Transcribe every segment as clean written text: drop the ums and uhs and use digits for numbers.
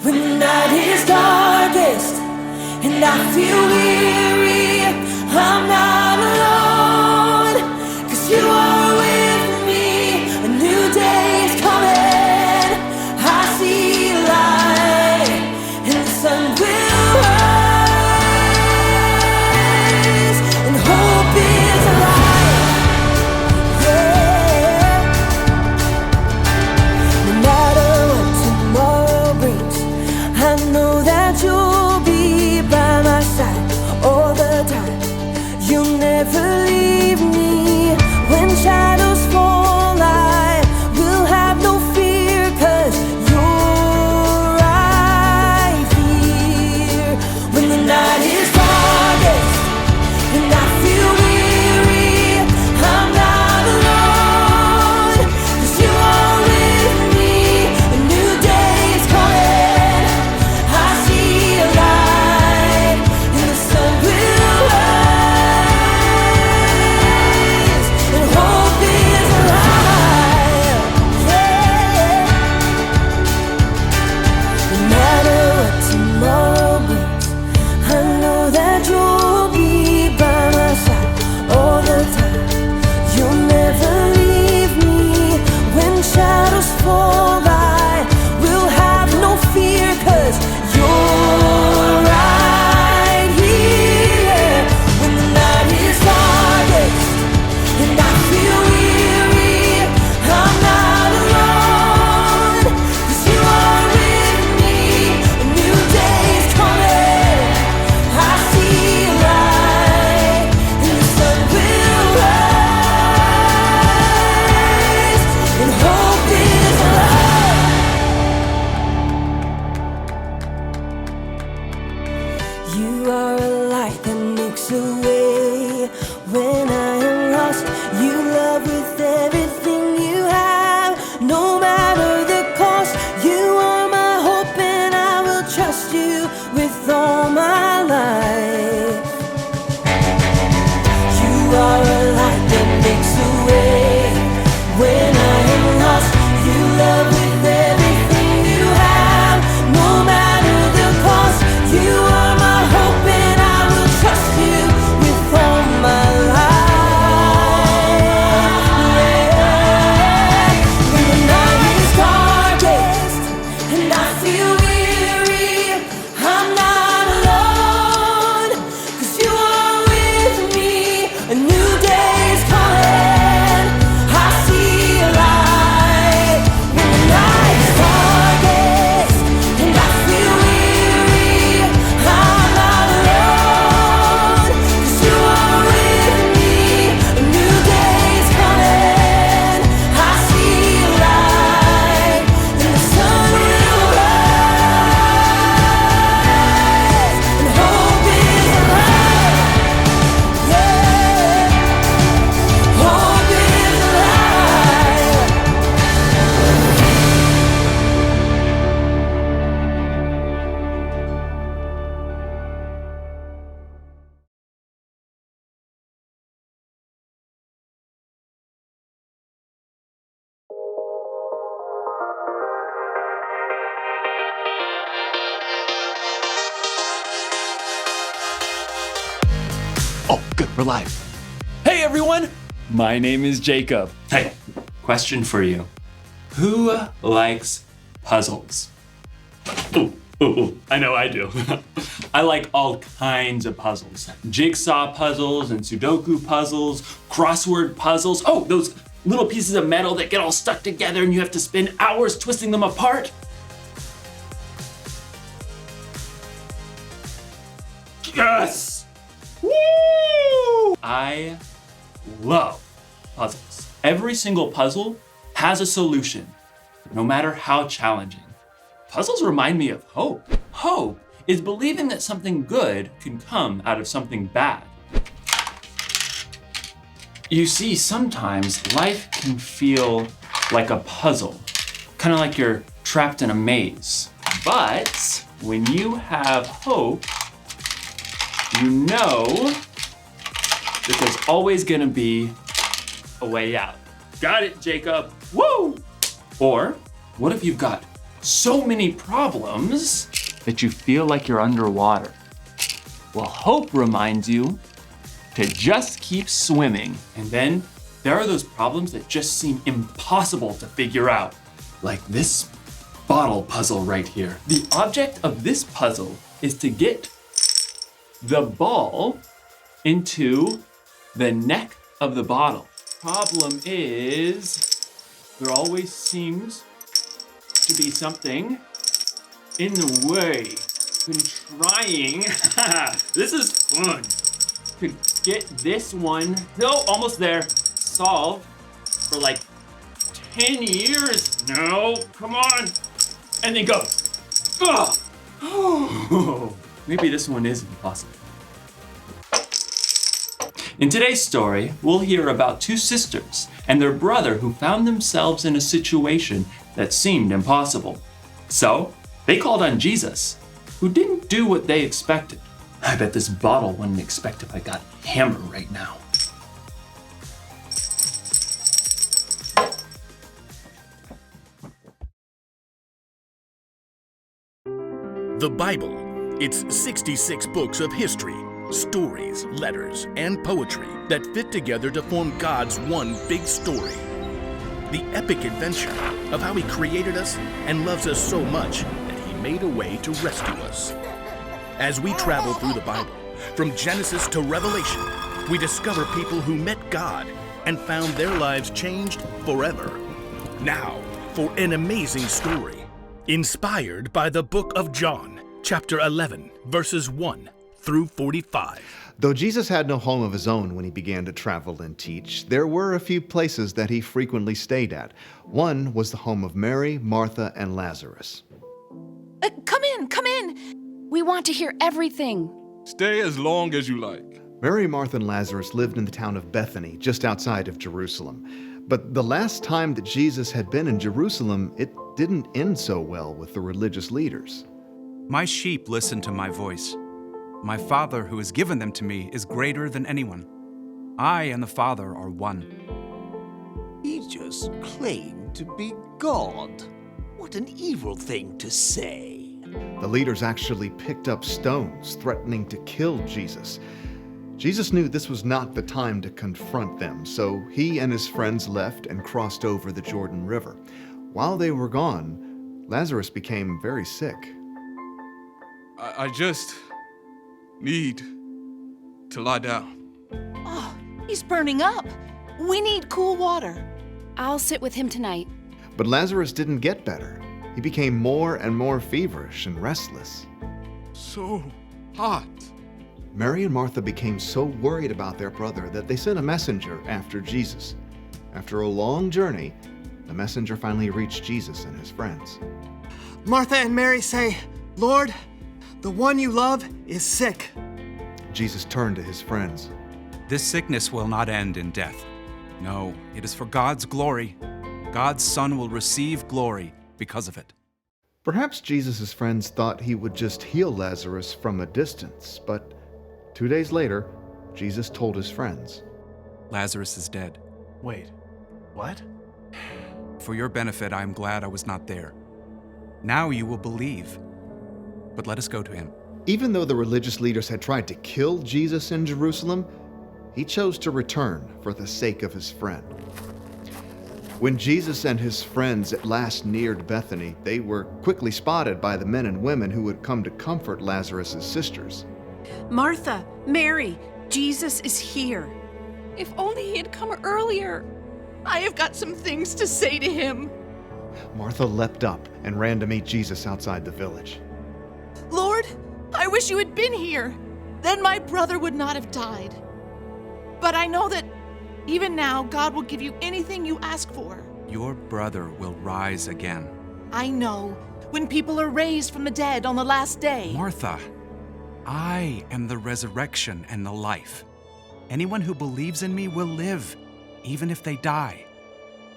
When the night is darkest and I feel weary, I'm not alone, 'cause you are with me. A new day is coming, I see light, and the sun will rise, and hope is alive. Yeah. No matter what tomorrow brings, I know that you'll be by my side all the time. You'll never leave me. When shadows fall, I will have no fear, 'cause you're right here. When the night is darkest and I feel weary, I'm not alone, 'cause you are with me. A new day is coming, I see a light, and the sun will rise, and hope is alive. Yeah. No matter what tomorrow brings, I know that you'll be by my side all the time. You'll never leave me. When shadows fall, I will have no fear, 'cause you're right here. When the night is darkest and I feel weary, I'm not alone, 'cause you are with me. A new day is coming, I see light, and the sun will rise, and hope is alive. You are a light that makes a way when I am lost. You love with everything you have, no matter the cost. You are my hope, and I will trust you with all my life. You are a light that makes a way when I am lost. You love with everything you have, no matter the cost. You are my hope, and I will trust you with all my life. Yeah. When the night is darkest and I feel weary, I'm not alone, 'cause you are with me. A new day is coming, I see a light. When the night is darkest and I feel weary, I'm not alone, 'cause you are with me. A new day is coming, I see a light, and the sun will rise, and hope is alive. Yeah, hope is alive. Oh, good, we're live. Hey everyone, my name is Jacob. Hey, question for you. Who likes puzzles? Ooh, I know I do. I like all kinds of puzzles. Jigsaw puzzles and Sudoku puzzles, crossword puzzles. Oh, those little pieces of metal that get all stuck together and you have to spend hours twisting them apart. Yes! Woo! I love puzzles. Every single puzzle has a solution, no matter how challenging. Puzzles remind me of hope. Hope is believing that something good can come out of something bad. You see, sometimes life can feel like a puzzle, kind of like you're trapped in a maze. But when you have hope, you know that there's always gonna be a way out. Got it, Jacob. Woo! Or what if you've got so many problems that you feel like you're underwater. Well, hope reminds you to just keep swimming. And then there are those problems that just seem impossible to figure out, like this bottle puzzle right here. The object of this puzzle is to get the ball into the neck of the bottle. Problem is, there always seems to be something in the way. Been trying, this is fun, to get this one, no, almost there, solved for like 10 years. No, come on. And then go. Oh, maybe this one is impossible. In today's story, we'll hear about two sisters and their brother who found themselves in a situation that seemed impossible. So they called on Jesus, who didn't do what they expected. I bet this bottle wouldn't expect if I got hammered right now. The Bible. It's 66 books of history, stories, letters, and poetry that fit together to form God's one big story. The epic adventure of how He created us and loves us so much that He made a way to rescue us. As we travel through the Bible, from Genesis to Revelation, we discover people who met God and found their lives changed forever. Now, for an amazing story, inspired by the book of John, chapter 11, verses 1 through 45. Though Jesus had no home of his own when he began to travel and teach, there were a few places that he frequently stayed at. One was the home of Mary, Martha, and Lazarus. Come in. We want to hear everything. Stay as long as you like. Mary, Martha, and Lazarus lived in the town of Bethany, just outside of Jerusalem. But the last time that Jesus had been in Jerusalem, it didn't end so well with the religious leaders. My sheep listen to my voice. My Father who has given them to me is greater than anyone. I and the Father are one. He just claimed to be God. What an evil thing to say. The leaders actually picked up stones, threatening to kill Jesus. Jesus knew this was not the time to confront them, so he and his friends left and crossed over the Jordan River. While they were gone, Lazarus became very sick. I just need to lie down. Oh, he's burning up. We need cool water. I'll sit with him tonight. But Lazarus didn't get better. He became more and more feverish and restless. So hot. Mary and Martha became so worried about their brother that they sent a messenger after Jesus. After a long journey, the messenger finally reached Jesus and his friends. Martha and Mary say, "Lord, the one you love is sick." Jesus turned to his friends. This sickness will not end in death. No, it is for God's glory. God's Son will receive glory because of it. Perhaps Jesus' friends thought he would just heal Lazarus from a distance, but 2 days later, Jesus told his friends, Lazarus is dead. Wait, what? For your benefit, I am glad I was not there. Now you will believe. But let us go to him. Even though the religious leaders had tried to kill Jesus in Jerusalem, he chose to return for the sake of his friend. When Jesus and his friends at last neared Bethany, they were quickly spotted by the men and women who had come to comfort Lazarus' sisters. Martha, Mary, Jesus is here. If only he had come earlier. I have got some things to say to him. Martha leapt up and ran to meet Jesus outside the village. Lord, I wish you had been here. Then my brother would not have died. But I know that even now, God will give you anything you ask for. Your brother will rise again. I know. When people are raised from the dead on the last day. Martha, I am the resurrection and the life. Anyone who believes in me will live, even if they die.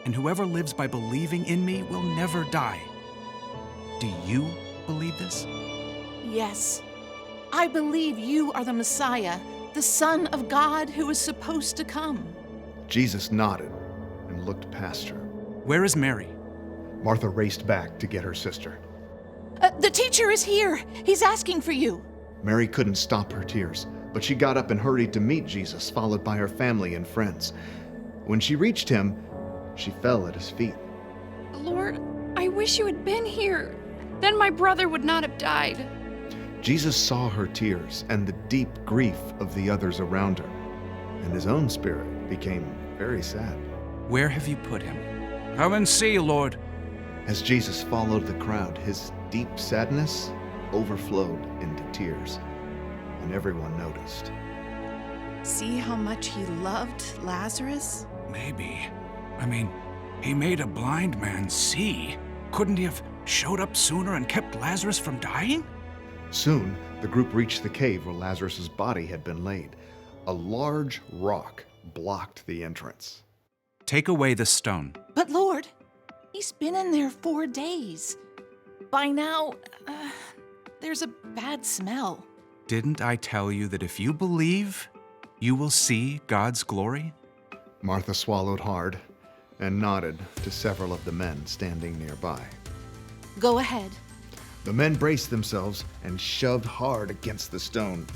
And whoever lives by believing in me will never die. Do you believe this? Yes. I believe you are the Messiah, the Son of God who is supposed to come. Jesus nodded and looked past her. Where is Mary? Martha raced back to get her sister. The teacher is here. He's asking for you. Mary couldn't stop her tears, but she got up and hurried to meet Jesus, followed by her family and friends. When she reached him, she fell at his feet. Lord, I wish you had been here. Then my brother would not have died. Jesus saw her tears and the deep grief of the others around her, and his own spirit became very sad. Where have you put him? Come and see, Lord. As Jesus followed the crowd, his deep sadness overflowed into tears, and everyone noticed. See how much he loved Lazarus? Maybe. I mean, he made a blind man see. Couldn't he have showed up sooner and kept Lazarus from dying? Soon, the group reached the cave where Lazarus's body had been laid. A large rock blocked the entrance. Take away the stone. But Lord, he's been in there 4 days. By now, there's a bad smell. Didn't I tell you that if you believe, you will see God's glory? Martha swallowed hard and nodded to several of the men standing nearby. Go ahead. The men braced themselves and shoved hard against the stone.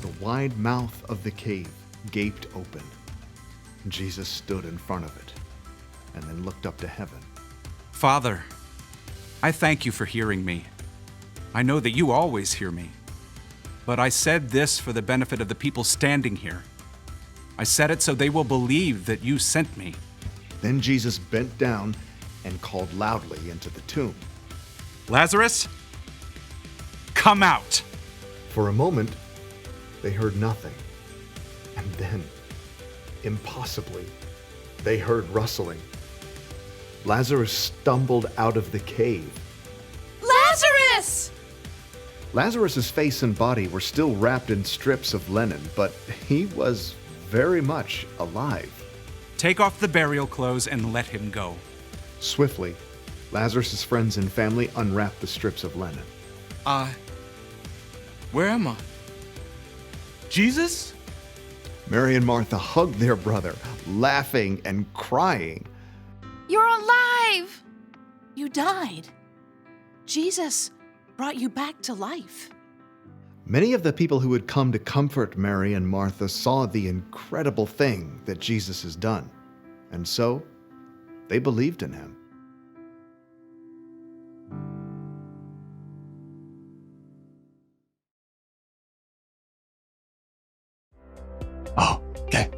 The wide mouth of the cave gaped open. Jesus stood in front of it and then looked up to heaven. Father, I thank you for hearing me. I know that you always hear me. But I said this for the benefit of the people standing here. I said it so they will believe that you sent me. Then Jesus bent down and called loudly into the tomb. Lazarus, come out! For a moment, they heard nothing. And then, impossibly, they heard rustling. Lazarus stumbled out of the cave. Lazarus! Lazarus's face and body were still wrapped in strips of linen, but he was very much alive. Take off the burial clothes and let him go. Swiftly, Lazarus's friends and family unwrapped the strips of linen. Where am I? Jesus? Mary and Martha hugged their brother, laughing and crying. You're alive! You died. Jesus brought you back to life. Many of the people who had come to comfort Mary and Martha saw the incredible thing that Jesus has done, and so they believed in him. Oh, okay.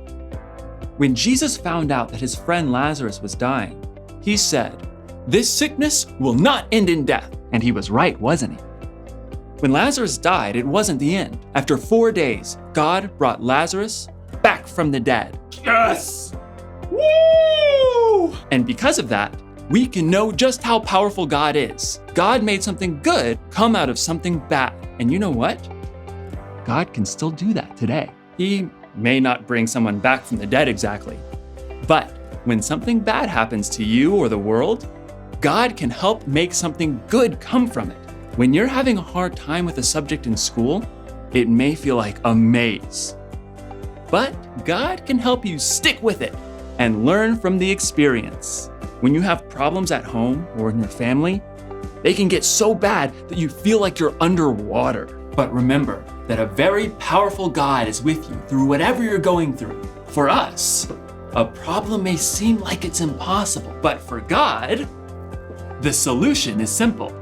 When Jesus found out that his friend Lazarus was dying, he said, "This sickness will not end in death." And he was right, wasn't he? When Lazarus died, it wasn't the end. After 4 days, God brought Lazarus back from the dead. Yes! Woo! And because of that, we can know just how powerful God is. God made something good come out of something bad. And you know what? God can still do that today. He may not bring someone back from the dead exactly, but when something bad happens to you or the world, God can help make something good come from it. When you're having a hard time with a subject in school, it may feel like a maze. But God can help you stick with it and learn from the experience. When you have problems at home or in your family, they can get so bad that you feel like you're underwater. But remember that a very powerful God is with you through whatever you're going through. For us, a problem may seem like it's impossible, but for God, the solution is simple.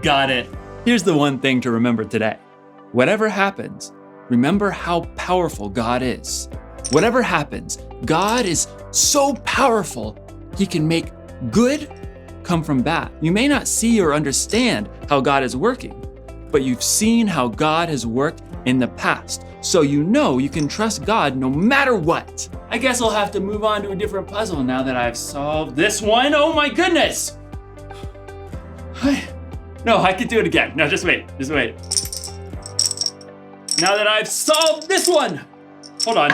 Got it. Here's the one thing to remember today. Whatever happens, remember how powerful God is. Whatever happens, God is so powerful, he can make good come from bad. You may not see or understand how God is working, but you've seen how God has worked in the past. So you know you can trust God no matter what. I guess I'll have to move on to a different puzzle now that I've solved this one. Oh my goodness! No, I can do it again. No, just wait. Now that I've solved this one. Hold on.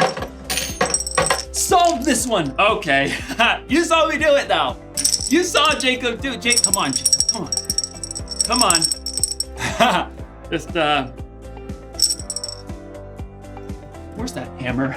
Solved this one. Okay. You saw me do it now. You saw Jacob do it. Jake, come on, Jacob. Come on. Just, we're Where's that hammer?